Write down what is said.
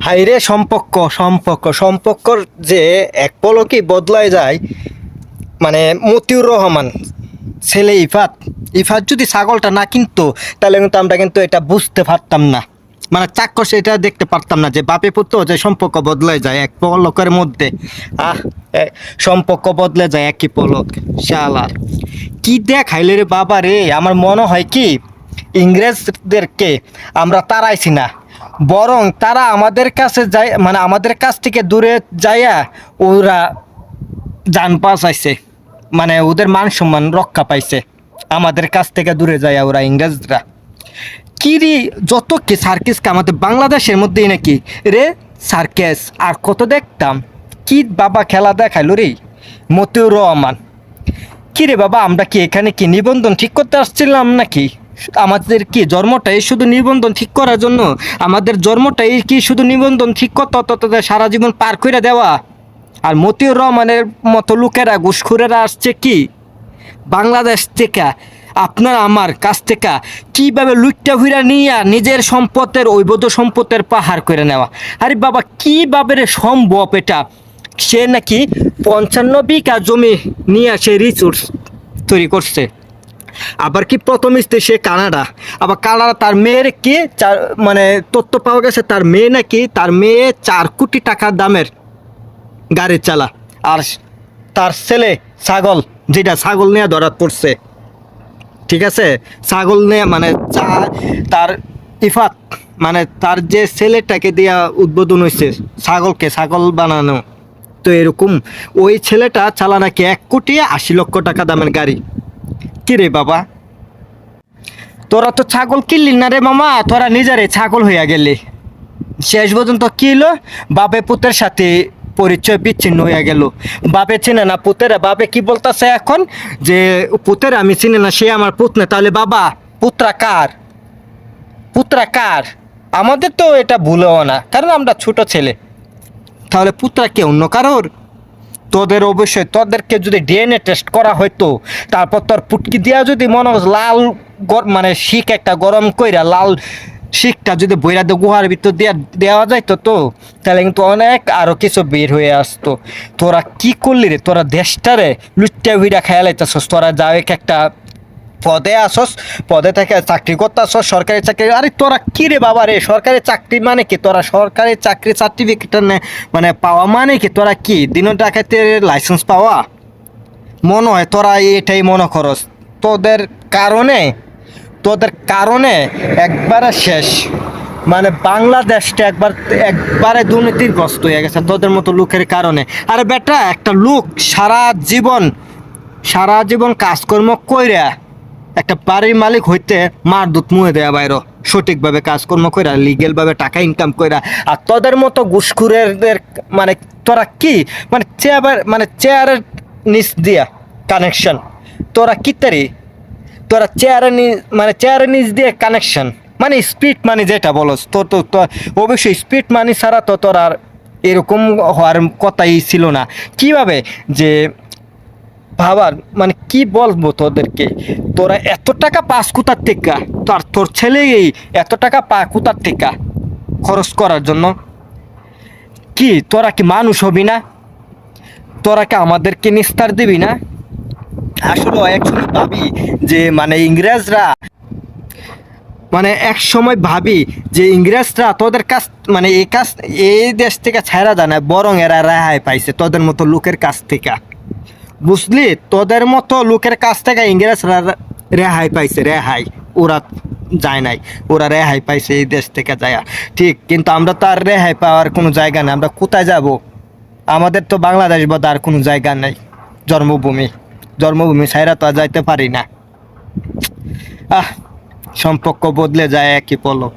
হাইরে সম্পর্ক সম্পর্ক সম্পর্কর যে এক পলকেই বদলায় যায়। মানে মতিউর রহমান ছেলে ইফাত, ইফাত যদি ছাগলটা না কিনতো তাহলে কিন্তু আমরা কিন্তু এটা বুঝতে পারতাম না, মানে চাক্ষুষ এটা দেখতে পারতাম না যে বাপে পুত্র যে সম্পর্ক বদলে যায় এক পলকের মধ্যে। আহ সম্পর্ক বদলে যায় একই পলক। শালার কি দেখাইলে রে বাবা রে, আমার মনে হয় কি ইংরেজদেরকে আমরা তাড়াইছি না, বরং তারা আমাদের কাছে যায়, মানে আমাদের কাছ থেকে দূরে যাইয়া ওরা যান বাঁচাইছে, মানে ওদের মান সম্মান রক্ষা পাইছে আমাদের কাছ থেকে দূরে যায় ওরা ইংরেজরা। কিরি যত কি সার্কেস আমাদের বাংলাদেশের মধ্যেই নাকি রে সার্কেস আর কত দেখতাম। কি বাবা খেলা দেখাইলো রে মতিউর রহমান। কি রে বাবা, আমরা কি এখানে কি নিবন্ধন ঠিক করতে আসছিলাম নাকি? আমাদের কি জন্মটাই শুধু নিবন্ধন ঠিক করার জন্য? আমাদের জন্মটাই কি শুধু নিবন্ধন ঠিক করতে হতো তাদের সারা জীবন পার করে দেওয়া? আর মতিউর রহমানের মতো লোকেরা ঘুষখোরেরা আসছে কি বাংলাদেশ থেকে আপনার আমার কাছ থেকে কীভাবে লুটটা ঘুরা নিয়ে নিজের সম্পদের অবৈধ সম্পদের পাহাড় করে নেওয়া। আরে বাবা কীভাবে রে সম্ভব এটা? সে নাকি 55 বিঘা জমি নিয়ে সে রিসোর্স তৈরি করছে। আবার কি প্রথম স্ত্রী সে কানাডা, আবার কানাডা তার মেয়ের কি মানে তথ্য পাওয়া গেছে তার মেয়ে নাকি, তার মেয়ে 4 কোটি টাকা দামের গাড়ি চালা। আর তার ছেলে ছাগল, যেটা ছাগল নিয়ে ধরা পড়ছে, ঠিক আছে, ছাগল নিয়ে মানে তার ইফাত মানে তার যে ছেলেটাকে দিয়া উদ্বোধন হয়েছে ছাগলকে ছাগল বানানো, তো এরকম ওই ছেলেটা চালা নাকি 1,80,00,000 টাকা দামের গাড়ি। কি রে বাবা, তোরা তো ছাগল কিনলি না রে মামা, তোরা নিজেরে ছাগল হইয়া গেলি। শেষ পর্যন্ত কি হলো, বাপে পুতের সাথে পরিচয় বিচ্ছিন্ন হয়ে গেল। বাপে চিনে না পুতেরা, বাপে কি বলতেছে এখন যে পুতের আমি চিনি না, সে আমার পুত না, তাহলে বাবা পুত্রা কার? পুত্রা কার? আমাদের তো এটা ভুলেও না, কারণ আমরা ছোট ছেলে। তাহলে পুত্রা কে অন্য কারোর? তোদের অবশ্যই তোদেরকে যদি ডিএনএ টেস্ট করা হয়তো, তারপর তোর পুটকি দিয়া যদি মনে হয় লাল মানে শিক একটা গরম কইরা লাল শিকটা যদি বইরা দিয়ে গুহার ভিতর দেওয়া যাইতো, তো তাহলে কিন্তু অনেক আরো কিছু বের হয়ে আসতো। তোরা কি করলি রে, তোরা দেশটারে লুচ্চা ভিড়া খেয়ালাইতেছস, তোরা যাও একটা পদে আসস, পদে থেকে চাকরি করতে আসস, সরকারি চাকরি। আরে তোরা কি রে বাবা রে, সরকারি চাকরি মানে কি? তোরা সরকারি চাকরি সার্টিফিকেট মানে পাওয়া মানে কি? তোরা কি দিন ডাকাতের লাইসেন্স পাওয়া মনে হয়? তোরা এটাই মনে করস। তোদের কারণে তোদের কারণে একবারে শেষ, মানে বাংলাদেশটা একবারে দুর্নীতিগ্রস্ত হয়ে গেছে তোদের মতো লোকের কারণে। আরে বেটা, একটা লোক সারা জীবন কাজকর্ম কইরা একটা বাড়ির মালিক হইতে মার দুধ মুহে দেয়া বাইরো, সঠিকভাবে কাজকর্ম কইরা লিগেলভাবে টাকা ইনকাম কইরা। আর তোদের মতো ঘুষখোরের মানে তোরা কি চেয়ারের নিচ দিয়া কানেকশন, তোরা কি তারি? তোরা চেয়ারের নিচ দিয়ে কানেকশন, মানে স্পিড মানি যেটা বলস, তো অবশ্যই স্পিড মানি ছাড়া তো তোর আর এরকম হওয়ার কথাই ছিল না। কিভাবে যে ভাবার, মানে কি বলবো তোদেরকে, তোরা এত টাকা পাস কোথার থেকে? তোর ছেলেই এত টাকা পা কোথার থেকে খরচ করার জন্য? কি তোরা কি মানুষ হবি না? তোরা কি আমাদেরকে নিস্তার দিবি না? আসলে একসময় ভাবি যে এক সময় ভাবি যে ইংরেজরা তোদের কাছ মানে এই দেশ থেকে ছাড়া যায় না, বরং এরা রেহাই পাইছে তোদের মতো লোকের কাছ থেকে। বুঝলি, তোদের মতো লোকের কাছ থেকে ইংরেজরা রেহাই পাইছে, রেহাই। ওরা যায় নাই, ওরা রেহাই পাইছে এই দেশ থেকে যায়। ঠিক, কিন্তু আমরা তো আর রেহাই পাওয়ার কোনো জায়গা নেই। আমরা কোথায় যাব? আমাদের তো বাংলাদেশ বাদে আর কোনো জায়গা নেই। জন্মভূমি ছাইরা তো আর যাইতে পারি না। সম্পর্ক বদলে যায় একই পলক।